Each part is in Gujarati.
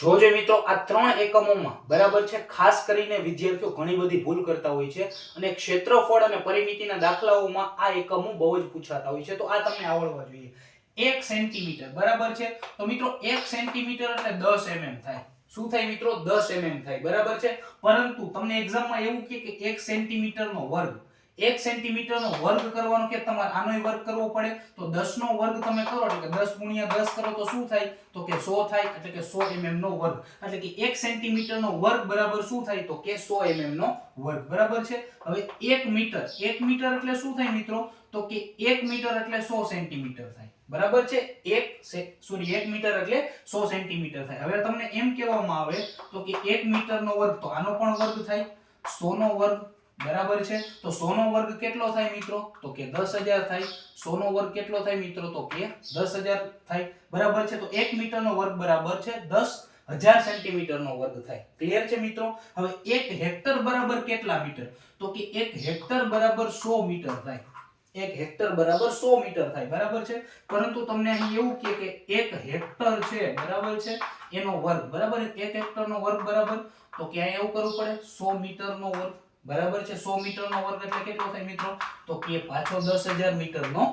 જોજો મિત્રો, આ ત્રણ એકમોમાં બરાબર છે, ખાસ કરીને વિદ્યાર્થીઓ ઘણી બધી ભૂલ કરતા હોય છે અને ક્ષેત્રફળ અને પરિમિતિના દાખલાઓમાં આ એકમો બહુ જ પૂછાતા હોય છે, તો આ તમને આવડવા જોઈએ. 1 સેન્ટીમીટર બરાબર છે, તો મિત્રો 1 સેન્ટીમીટર એટલે 10 mm થાય. શું થાય મિત્રો? 10 mm થાય બરાબર છે. પરંતુ તમને એક્ઝામમાં એવું કે 1 સેન્ટીમીટરનો વર્ગ, 1 સેન્ટીમીટરનો વર્ગ કરવાનો કે તમારે આનોય વર્ગ કરવો પડે, તો 10 નો વર્ગ તમે કરો એટલે કે 10 ગુણ્યા 10 કરો તો શું થાય? તો કે 100 થાય, એટલે કે 100 mm નો વર્ગ. એટલે કે 1 સેન્ટીમીટરનો વર્ગ બરાબર શું થાય? તો કે 100 mm નો વર્ગ બરાબર છે. હવે 1 મીટર, 1 મીટર એટલે શું થાય મિત્રો? તો કે 1 મીટર એટલે 100 સેન્ટીમીટર થાય બરાબર છે. 1 મીટર એટલે 100 સેન્ટીમીટર થાય. હવે તમને એમ કહેવામાં આવે તો કે 1 મીટરનો વર્ગ, તો આનો પણ વર્ગ થાય 100 નો વર્ગ બરાબર છે. તો 100 નો વર્ગ કેટલો થાય મિત્રો? તો કે 10000 થાય. 100 નો વર્ગ કેટલો થાય મિત્રો? તો કે 10000 થાય બરાબર છે. તો 1 મીટરનો વર્ગ બરાબર છે 10000 સેન્ટીમીટરનો વર્ગ થાય. ક્લિયર છે મિત્રો? હવે 1 હેક્ટર બરાબર કેટલા મીટર? તો કે 1 હેક્ટર બરાબર 100 મીટર થાય. 1 હેક્ટર બરાબર 100 મીટર થાય બરાબર છે. પરંતુ તમને અહીં એવું કે 1 હેક્ટર છે બરાબર છે એનો વર્ગ બરાબર. 1 હેક્ટરનો વર્ગ બરાબર, તો કે અહીંયા એવું કરવું પડે 100 મીટરનો વર્ગ બરાબર છે. 100 મીટરનો વર્ગ એટલે કેટલો થાય મિત્રો? તો કે પાછો 10000 મીટરનો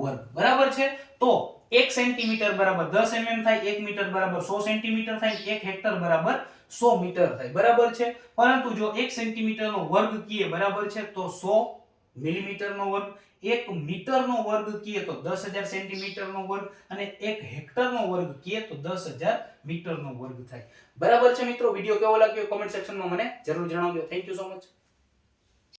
વર્ગ બરાબર છે. તો 1 સેન્ટીમીટર બરાબર 10 mm થાય, 1 મીટર બરાબર 100 સેન્ટીમીટર થાય, 1 હેક્ટર બરાબર 100 મીટર થાય બરાબર છે. પરંતુ જો 1 સેન્ટીમીટરનો વર્ગ કીએ બરાબર છે તો 100 મિલીમીટરનો વર્ગ, 1 મીટરનો વર્ગ કીએ તો 10000 સેન્ટીમીટરનો વર્ગ અને 1 હેક્ટરનો વર્ગ કીએ તો 10000 મીટરનો વર્ગ થાય બરાબર છે મિત્રો. વિડિયો કેવો લાગ્યો કોમેન્ટ સેક્શનમાં મને જરૂર જણાવજો. Thank you so much.